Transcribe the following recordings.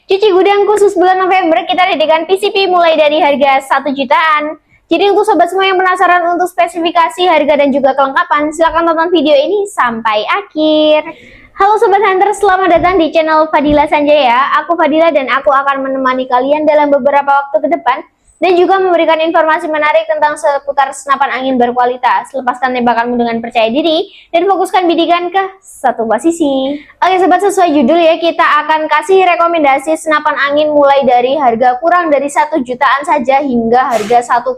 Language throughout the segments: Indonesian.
Cuci gudang khusus bulan November kita dedikan PCP mulai dari harga 1 jutaan. Jadi untuk sobat semua yang penasaran untuk spesifikasi, harga dan juga kelengkapan, silahkan tonton video ini sampai akhir. Halo Sobat Hunter, selamat datang di channel Fadila Sanjaya. Aku Fadila dan aku akan menemani kalian dalam beberapa waktu ke depan dan juga memberikan informasi menarik tentang seputar senapan angin berkualitas. Lepaskan tembakanmu dengan percaya diri dan fokuskan bidikan ke satu posisi. Oke sobat, sesuai judul ya, kita akan kasih rekomendasi senapan angin mulai dari harga kurang dari 1 jutaan saja hingga harga 1,5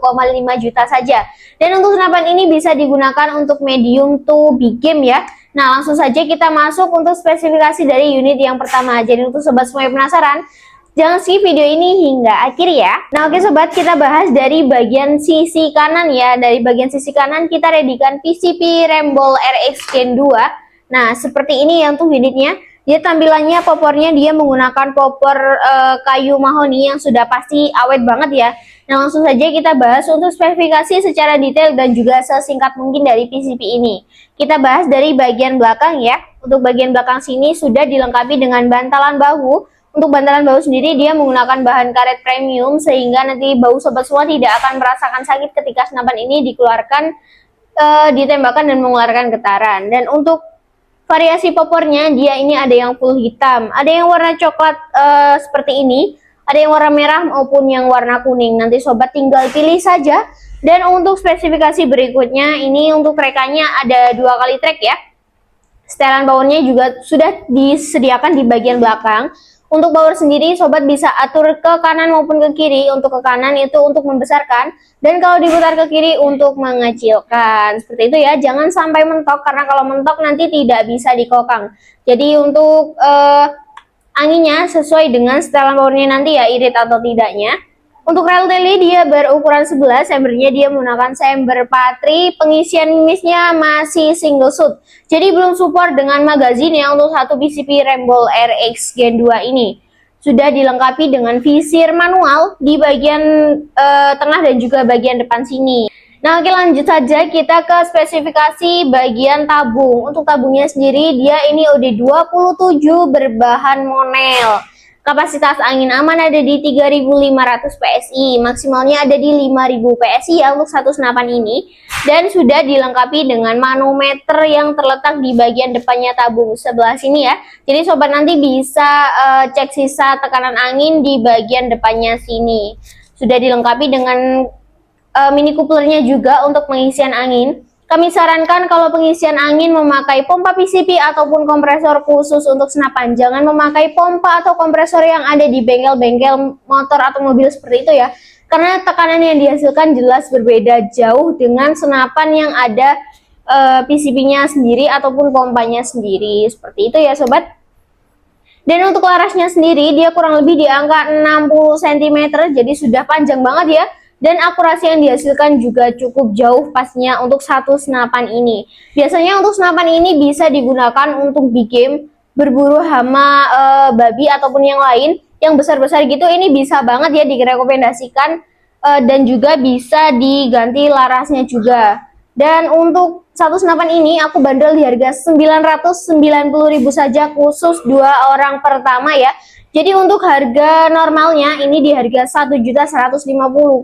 juta saja. Dan untuk senapan ini bisa digunakan untuk medium to big game ya. Nah langsung saja kita masuk untuk spesifikasi dari unit yang pertama. Jadi untuk sobat semua yang penasaran, jangan skip video ini hingga akhir ya. Nah oke sobat, kita bahas dari bagian sisi kanan ya. Dari bagian sisi kanan kita redikan PCP Rembol RX Gen 2. Nah seperti ini ya untuk unitnya. Dia tampilannya, popornya dia menggunakan popor kayu mahoni yang sudah pasti awet banget ya. Nah langsung saja kita bahas untuk spesifikasi secara detail dan juga sesingkat mungkin dari PCP ini. Kita bahas dari bagian belakang ya. Untuk bagian belakang sini sudah dilengkapi dengan bantalan bahu. Untuk bantalan bahu sendiri dia menggunakan bahan karet premium sehingga nanti bahu sobat semua tidak akan merasakan sakit ketika senapan ini dikeluarkan, ditembakkan dan mengeluarkan getaran. Dan untuk variasi popornya dia ini ada yang full hitam, ada yang warna coklat seperti ini, ada yang warna merah maupun yang warna kuning. Nanti sobat tinggal pilih saja. Dan untuk spesifikasi berikutnya ini untuk rekannya ada 2 kali trek ya. Setelan powernya juga sudah disediakan di bagian belakang. Untuk power sendiri sobat bisa atur ke kanan maupun ke kiri. Untuk ke kanan itu untuk membesarkan, dan kalau diputar ke kiri untuk mengecilkan. Seperti itu ya, jangan sampai mentok karena kalau mentok nanti tidak bisa dikokang. Jadi untuk anginnya sesuai dengan setelan powernya nanti ya, irit atau tidaknya. Untuk rel teli dia berukuran 11, chambernya dia menggunakan chamber patri, pengisian mimisnya masih single shoot. Jadi belum support dengan magazine ya untuk satu PCP Rembol RX Gen 2 ini. Sudah dilengkapi dengan visir manual di bagian tengah dan juga bagian depan sini. Nah oke, lanjut saja kita ke spesifikasi bagian tabung. Untuk tabungnya sendiri dia ini OD27 berbahan monel. Kapasitas angin aman ada di 3.500 PSI, maksimalnya ada di 5.000 PSI ya untuk satu senapan ini. Dan sudah dilengkapi dengan manometer yang terletak di bagian depannya tabung sebelah sini ya. Jadi sobat nanti bisa cek sisa tekanan angin di bagian depannya sini. Sudah dilengkapi dengan mini couplernya juga untuk pengisian angin. Kami sarankan kalau pengisian angin memakai pompa PCP ataupun kompresor khusus untuk senapan. Jangan memakai pompa atau kompresor yang ada di bengkel-bengkel motor atau mobil seperti itu ya. Karena tekanan yang dihasilkan jelas berbeda jauh dengan senapan yang ada PCP-nya sendiri ataupun pompanya sendiri. Seperti itu ya sobat. Dan untuk larasnya sendiri dia kurang lebih di angka 60 cm, jadi sudah panjang banget ya. Dan akurasi yang dihasilkan juga cukup jauh pastinya untuk satu senapan ini. Biasanya untuk senapan ini bisa digunakan untuk big game, berburu hama babi ataupun yang lain. Yang besar-besar gitu ini bisa banget ya direkomendasikan, dan juga bisa diganti larasnya juga. Dan untuk satu senapan ini aku bandrol di harga 990.000 saja khusus 2 orang pertama ya. Jadi untuk harga normalnya ini di harga 1.150.000,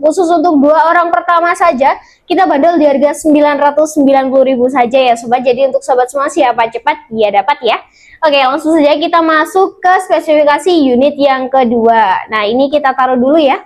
khusus untuk 2 orang pertama saja kita bandel di harga 990.000 saja ya sobat. Jadi untuk sobat semua siapa cepat dia dapat ya. Oke, langsung saja kita masuk ke spesifikasi unit yang kedua. Nah ini kita taruh dulu ya.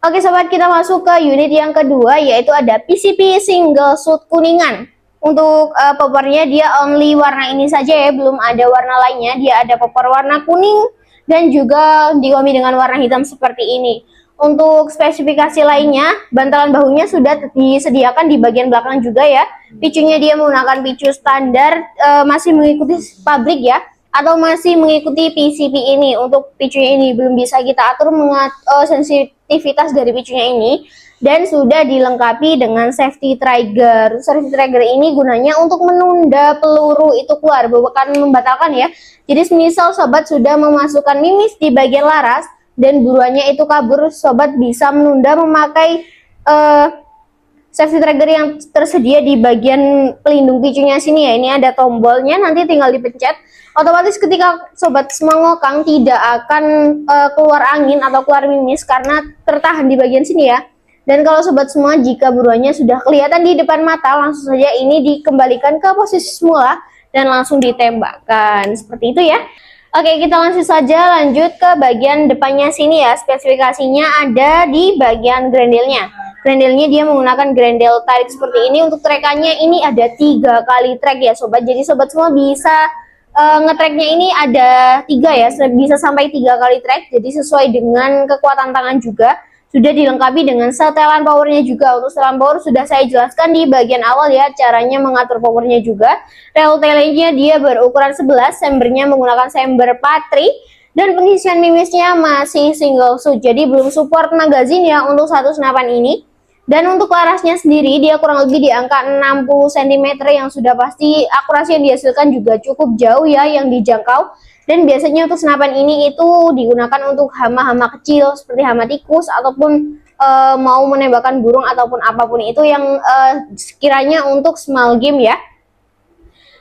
Oke sobat, kita masuk ke unit yang kedua, yaitu ada PCP single shoot kuningan. Untuk popornya dia only warna ini saja ya, belum ada warna lainnya. Dia ada popor warna kuning dan juga dikombi dengan warna hitam seperti ini. Untuk spesifikasi lainnya, bantalan bahunya sudah disediakan di bagian belakang juga ya. Picunya dia menggunakan picu standar, masih mengikuti pabrik ya, atau masih mengikuti PCP ini. Untuk picunya ini belum bisa kita atur sensitivitas dari picunya ini. Dan sudah dilengkapi dengan safety trigger. Safety trigger ini gunanya untuk menunda peluru itu keluar, bukan membatalkan ya. Jadi misal sobat sudah memasukkan mimis di bagian laras dan buruannya itu kabur, sobat bisa menunda memakai safety trigger yang tersedia di bagian pelindung picunya sini ya. Ini ada tombolnya, nanti tinggal dipencet. Otomatis ketika sobat semua ngokang tidak akan keluar angin atau keluar mimis karena tertahan di bagian sini ya. Dan kalau sobat semua, jika buruannya sudah kelihatan di depan mata, langsung saja ini dikembalikan ke posisi semula dan langsung ditembakkan. Seperti itu ya. Oke, kita langsung saja lanjut ke bagian depannya sini ya. Spesifikasinya ada di bagian grendelnya. Grendelnya dia menggunakan grendel tarik seperti ini. Untuk trekannya ini ada 3 kali trek ya sobat. Jadi sobat semua bisa ngetreknya ini ada 3 ya. Bisa sampai 3 kali trek. Jadi sesuai dengan kekuatan tangan juga. Sudah dilengkapi dengan setelan powernya juga. Untuk setelan power sudah saya jelaskan di bagian awal ya, caranya mengatur powernya juga. Rel telenya dia berukuran 11, chambernya menggunakan chamber patri, dan pengisian mimisnya masih single shoot, jadi belum support magazine ya untuk satu senapan ini. Dan untuk larasnya sendiri dia kurang lebih di angka 60 cm yang sudah pasti akurasi yang dihasilkan juga cukup jauh ya yang dijangkau. Dan biasanya untuk senapan ini itu digunakan untuk hama-hama kecil seperti hama tikus ataupun mau menembakkan burung ataupun apapun itu yang sekiranya untuk small game ya.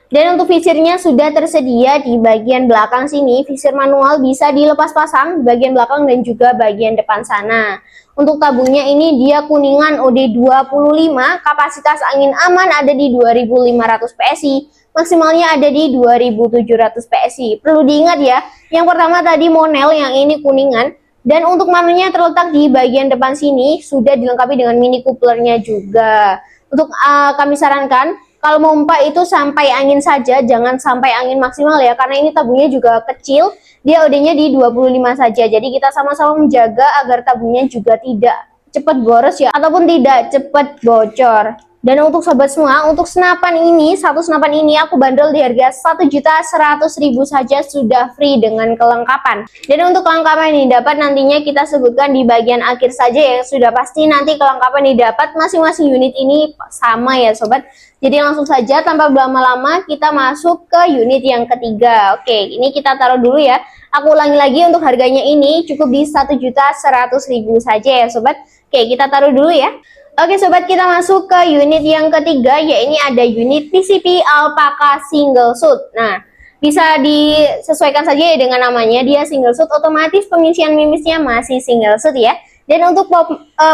Dan untuk visirnya sudah tersedia di bagian belakang sini. Visir manual bisa dilepas pasang di bagian belakang dan juga bagian depan sana. Untuk tabungnya ini dia kuningan OD25, kapasitas angin aman ada di 2500 PSI. Maksimalnya ada di 2700 PSI. Perlu diingat ya, yang pertama tadi monel, yang ini kuningan. Dan untuk manunya terletak di bagian depan sini, sudah dilengkapi dengan mini couplernya juga. Untuk kami sarankan, kalau mompa itu sampai angin saja, jangan sampai angin maksimal ya, karena ini tabungnya juga kecil, dia OD-nya di 25 saja. Jadi kita sama-sama menjaga agar tabungnya juga tidak cepat boros ya, ataupun tidak cepat bocor. Dan untuk sobat semua, untuk senapan ini, satu senapan ini aku bandrol di harga 1.100.000 saja, sudah free dengan kelengkapan. Dan untuk kelengkapan ini dapat nantinya kita sebutkan di bagian akhir saja ya, sudah pasti nanti kelengkapan didapat masing-masing unit ini sama ya sobat. Jadi langsung saja tanpa berlama-lama kita masuk ke unit yang ketiga. Oke, ini kita taruh dulu ya. Aku ulangi lagi, untuk harganya ini cukup di 1.100.000 saja ya sobat. Oke, kita taruh dulu ya. Oke sobat, kita masuk ke unit yang ketiga, ya ini ada unit PCP Alpaka Single Shoot. Nah, bisa disesuaikan saja ya dengan namanya, dia single shoot, otomatis pengisian mimisnya masih single shoot ya. Dan untuk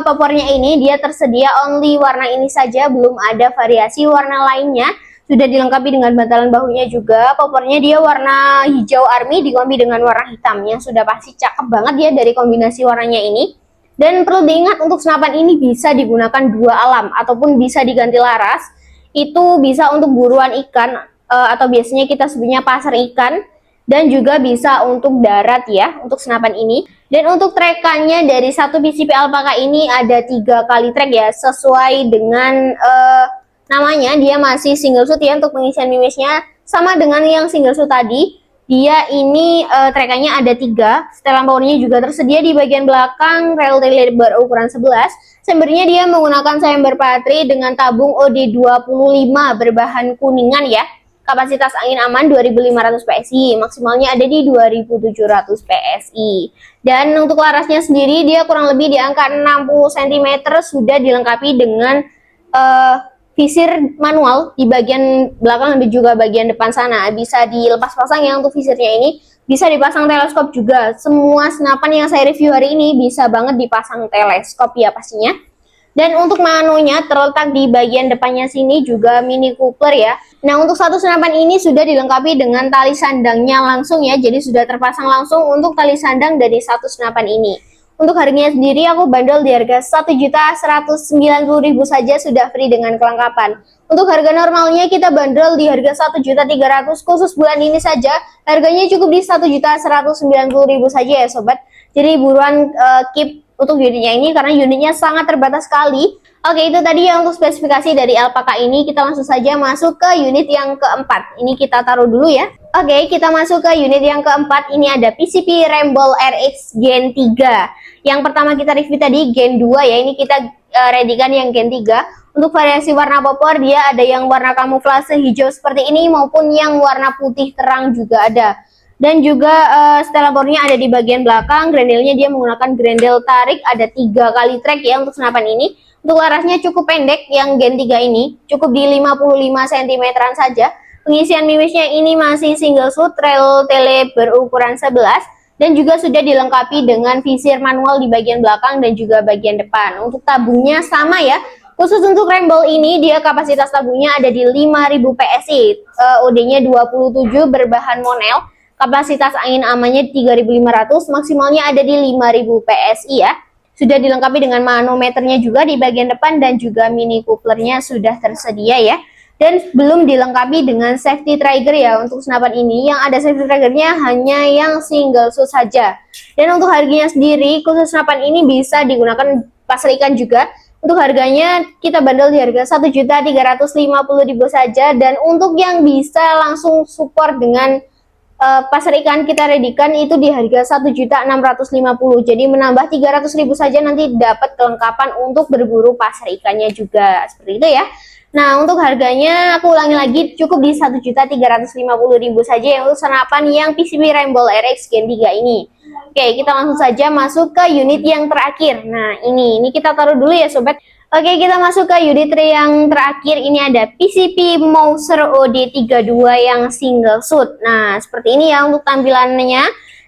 popornya ini dia tersedia only warna ini saja, belum ada variasi warna lainnya. Sudah dilengkapi dengan bantalan bahunya juga. Popornya dia warna hijau army dilengkapi dengan warna hitam, yang sudah pasti cakep banget ya dari kombinasi warnanya ini. Dan perlu diingat, untuk senapan ini bisa digunakan 2 alam ataupun bisa diganti laras. Itu bisa untuk buruan ikan atau biasanya kita sebutnya pasar ikan, dan juga bisa untuk darat ya untuk senapan ini. Dan untuk trekannya dari satu PCP Alpaka ini ada 3 kali trek ya, sesuai dengan namanya, dia masih single shoot ya. Untuk pengisian mimisnya sama dengan yang single shoot tadi. Dia ini trekannya ada 3, setelan powernya juga tersedia di bagian belakang, rel tele berukuran 11. Chambernya dia menggunakan chamber patri dengan tabung OD25 berbahan kuningan ya. Kapasitas angin aman 2500 PSI, maksimalnya ada di 2700 PSI. Dan untuk larasnya sendiri dia kurang lebih di angka 60 cm, sudah dilengkapi dengan visir manual di bagian belakang dan juga bagian depan sana. Bisa dilepas pasang ya untuk visirnya ini. Bisa dipasang teleskop juga. Semua senapan yang saya review hari ini bisa banget dipasang teleskop ya pastinya. Dan untuk manunya terletak di bagian depannya sini juga mini coupler ya. Nah, untuk satu senapan ini sudah dilengkapi dengan tali sandangnya langsung ya. Jadi sudah terpasang langsung untuk tali sandang dari satu senapan ini. Untuk harganya sendiri aku bandrol di harga 1.190.000 saja, sudah free dengan kelengkapan. Untuk harga normalnya kita bandrol di harga 1.300.000, khusus bulan ini saja harganya cukup di 1.190.000 saja ya sobat. Jadi buruan keep untuk unitnya ini karena unitnya sangat terbatas sekali. Oke, itu tadi ya untuk spesifikasi dari Alpaka ini. Kita langsung saja masuk ke unit yang keempat. Ini kita taruh dulu ya. Oke, kita masuk ke unit yang keempat. Ini ada PCP Ramble RX Gen 3. Yang pertama kita review tadi Gen 2 ya. Ini kita readykan yang Gen 3. Untuk variasi warna popor dia ada yang warna kamuflase hijau seperti ini maupun yang warna putih terang juga ada. Dan juga setelan powernya ada di bagian belakang. Grendelnya dia menggunakan grendel tarik, ada 3 kali trek ya untuk senapan ini. Untuk larasnya cukup pendek, yang Gen 3 ini cukup di 55 cm saja. Pengisian mimisnya ini masih single shoot, rel tele berukuran 11, dan juga sudah dilengkapi dengan visir manual di bagian belakang dan juga bagian depan. Untuk tabungnya sama ya. Khusus untuk Ramble ini, dia kapasitas tabungnya ada di 5000 PSI, OD-nya 27 berbahan Monel, kapasitas angin amannya 3500, maksimalnya ada di 5000 PSI ya. Sudah dilengkapi dengan manometernya juga di bagian depan dan juga mini couplernya sudah tersedia ya. Dan belum dilengkapi dengan safety trigger ya untuk senapan ini. Yang ada safety triggernya hanya yang single shoot saja. Dan untuk harganya sendiri, khusus senapan ini bisa digunakan pasar ikan juga. Untuk harganya kita bandel di harga 1.350.000 saja, dan untuk yang bisa langsung support dengan pasar ikan kita readikan itu di harga 1.650.000. Jadi menambah 300.000 saja, nanti dapat kelengkapan untuk berburu pasar ikannya juga. Seperti itu ya. Nah, untuk harganya aku ulangi lagi, cukup di 1.350.000 saja ya untuk senapan yang PCP Ramble RX Gen 3 ini. Oke, kita langsung saja masuk ke unit yang terakhir. Nah, ini kita taruh dulu ya sobat. Oke, kita masuk ke unit yang terakhir. Ini ada PCP Mouser OD32 yang single shoot. Nah, seperti ini ya untuk tampilannya.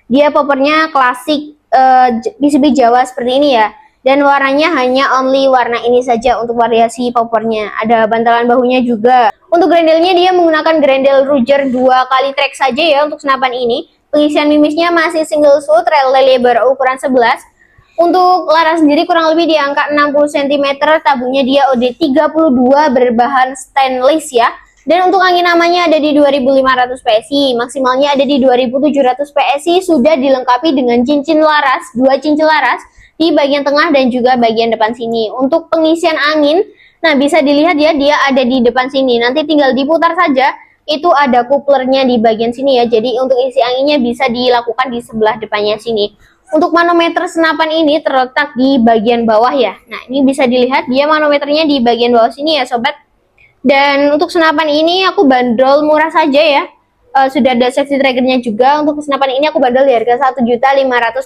Dia poppernya klasik PCP Jawa seperti ini ya. Dan warnanya hanya only warna ini saja untuk variasi poppernya. Ada bantalan bahunya juga. Untuk grendelnya dia menggunakan grendel Ruger 2 kali track saja ya untuk senapan ini. Pengisian mimisnya masih single shoot, rel lele berukuran 11. Untuk laras sendiri kurang lebih di angka 60 cm, tabungnya dia OD32 berbahan stainless ya. Dan untuk angin amannya ada di 2500 PSI, maksimalnya ada di 2700 PSI, sudah dilengkapi dengan cincin laras, 2 cincin laras di bagian tengah dan juga bagian depan sini. Untuk pengisian angin, nah bisa dilihat ya, dia ada di depan sini, nanti tinggal diputar saja. Itu ada couplernya di bagian sini ya, jadi untuk isi anginnya bisa dilakukan di sebelah depannya sini. Untuk manometer senapan ini terletak di bagian bawah ya. Nah, ini bisa dilihat dia manometernya di bagian bawah sini ya sobat. Dan untuk senapan ini aku bandrol murah saja ya. Sudah ada safety triggernya juga. Untuk senapan ini aku bandrol di harga 1.550.000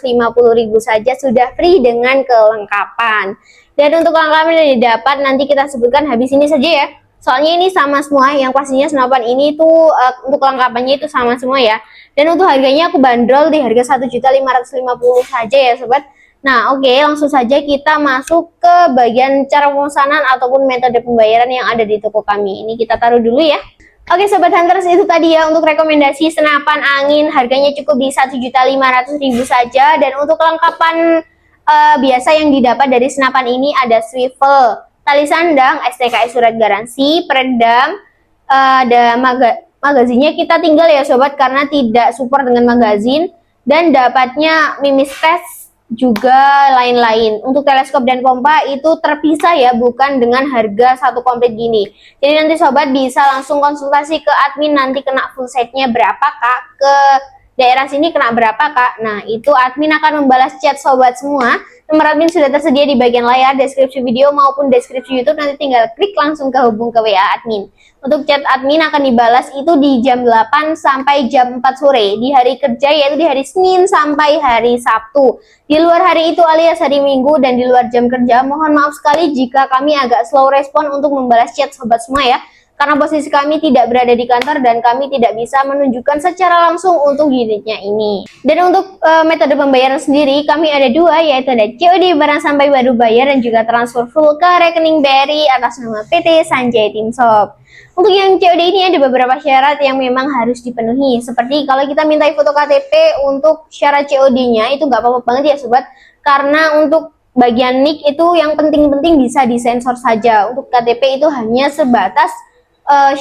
saja, sudah free dengan kelengkapan. Dan untuk kelengkapan yang didapat nanti kita sebutkan habis ini saja ya. Soalnya ini sama semua, yang pastinya senapan ini tuh untuk kelengkapannya itu sama semua ya. Dan untuk harganya aku bandrol di harga 1.550.000 saja ya sobat. Nah oke, langsung saja kita masuk ke bagian cara pemesanan ataupun metode pembayaran yang ada di toko kami. Ini kita taruh dulu ya. Oke sobat hunters, itu tadi ya untuk rekomendasi senapan angin, harganya cukup di 1.500.000 saja. Dan untuk kelengkapan biasa yang didapat dari senapan ini ada swivel, tali sandang, STKS surat garansi, peredam, ada magazinnya kita tinggal ya sobat karena tidak support dengan magazin, dan dapatnya mimis tes juga lain-lain. Untuk teleskop dan pompa itu terpisah ya, bukan dengan harga satu komplit gini. Jadi nanti sobat bisa langsung konsultasi ke admin, nanti kena full setnya berapa kak, ke daerah sini kena berapa kak. Nah itu admin akan membalas chat sobat semua. Nomor admin sudah tersedia di bagian layar, deskripsi video maupun deskripsi YouTube, nanti tinggal klik langsung ke hubung ke WA admin. Untuk chat admin akan dibalas itu di jam 8 sampai jam 4 sore di hari kerja, yaitu di hari Senin sampai hari Sabtu. Di luar hari itu alias hari Minggu dan di luar jam kerja, mohon maaf sekali jika kami agak slow respon untuk membalas chat sobat semua ya. Karena posisi kami tidak berada di kantor dan kami tidak bisa menunjukkan secara langsung untuk unitnya ini. Dan untuk metode pembayaran sendiri kami ada dua, yaitu ada COD barang sampai baru bayar dan juga transfer full ke rekening BRI atas nama PT Sanjay Team Shop. Untuk yang COD ini ada beberapa syarat yang memang harus dipenuhi. Seperti kalau kita minta foto KTP untuk syarat COD-nya itu nggak apa-apa banget ya sobat. Karena untuk bagian NIK itu yang penting-penting bisa disensor saja. Untuk KTP itu hanya sebatas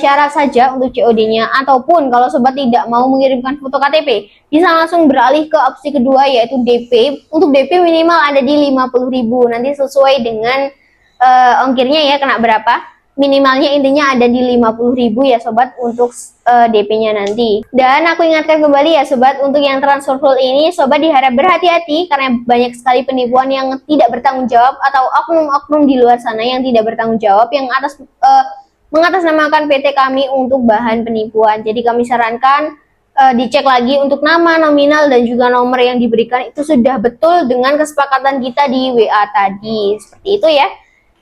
syarat saja untuk COD-nya, ataupun kalau sobat tidak mau mengirimkan foto KTP bisa langsung beralih ke opsi kedua, yaitu DP. Untuk DP minimal ada di 50.000, nanti sesuai dengan ongkirnya ya kena berapa, minimalnya intinya ada di 50.000 ya sobat untuk DP-nya nanti. Dan aku ingatkan kembali ya sobat, untuk yang transfer full ini sobat diharap berhati-hati karena banyak sekali penipuan yang tidak bertanggung jawab atau oknum-oknum di luar sana yang tidak bertanggung jawab yang mengatasnamakan PT kami untuk bahan penipuan. Jadi kami sarankan dicek lagi untuk nama, nominal, dan juga nomor yang diberikan itu sudah betul dengan kesepakatan kita di WA tadi. Seperti itu ya.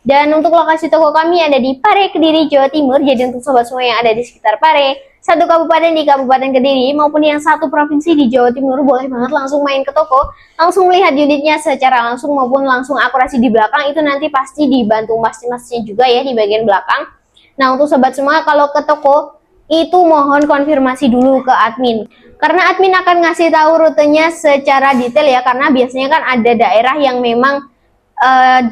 Dan untuk lokasi toko kami ada di Pare, Kediri, Jawa Timur. Jadi untuk sobat semua yang ada di sekitar Pare, satu kabupaten di Kabupaten Kediri, maupun yang satu provinsi di Jawa Timur, boleh banget langsung main ke toko, langsung melihat unitnya secara langsung maupun langsung akurasi di belakang. Itu nanti pasti dibantu mas-masnya juga ya di bagian belakang. Nah untuk sobat semua, kalau ke toko itu mohon konfirmasi dulu ke admin, karena admin akan ngasih tahu rutenya secara detail ya, karena biasanya kan ada daerah yang memang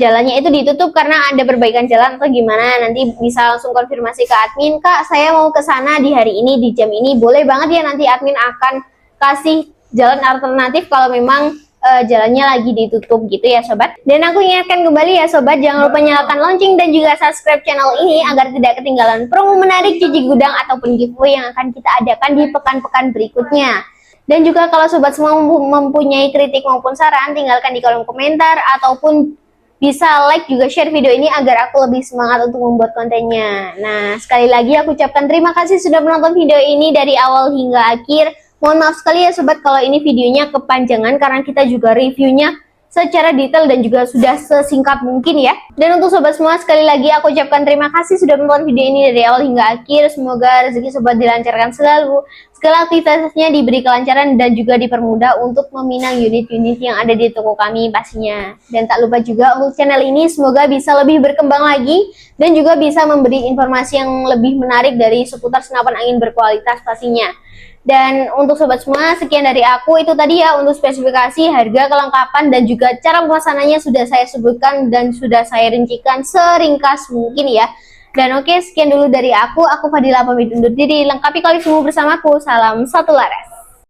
jalannya itu ditutup karena ada perbaikan jalan atau gimana. Nanti bisa langsung konfirmasi ke admin, Kak saya mau ke sana di hari ini di jam ini, boleh banget ya, nanti admin akan kasih jalan alternatif kalau memang jalannya lagi ditutup gitu ya sobat. Dan aku ingatkan kembali ya sobat, jangan lupa nyalakan lonceng dan juga subscribe channel ini agar tidak ketinggalan promo menarik cuci gudang ataupun giveaway yang akan kita adakan di pekan-pekan berikutnya. Dan juga kalau sobat semua mempunyai kritik maupun saran, tinggalkan di kolom komentar ataupun bisa like juga share video ini agar aku lebih semangat untuk membuat kontennya. Nah, sekali lagi aku ucapkan terima kasih sudah menonton video ini dari awal hingga akhir. Mohon maaf sekali ya sobat kalau ini videonya kepanjangan karena kita juga reviewnya secara detail dan juga sudah sesingkat mungkin ya. Dan untuk sobat semua, sekali lagi aku ucapkan terima kasih sudah menonton video ini dari awal hingga akhir. Semoga rezeki sobat dilancarkan selalu, segala aktivitasnya diberi kelancaran dan juga dipermudah untuk meminang unit-unit yang ada di toko kami pastinya. Dan tak lupa juga untuk channel ini semoga bisa lebih berkembang lagi dan juga bisa memberi informasi yang lebih menarik dari seputar senapan angin berkualitas pastinya. Dan untuk sobat semua, sekian dari aku. Itu tadi ya untuk spesifikasi, harga, kelengkapan, dan juga cara pemasanannya sudah saya sebutkan dan sudah saya rincikan seringkas mungkin ya. Dan oke, sekian dulu dari aku. Aku Fadila pamit undur diri. Lengkapi kali semua bersamaku. Salam satu laras.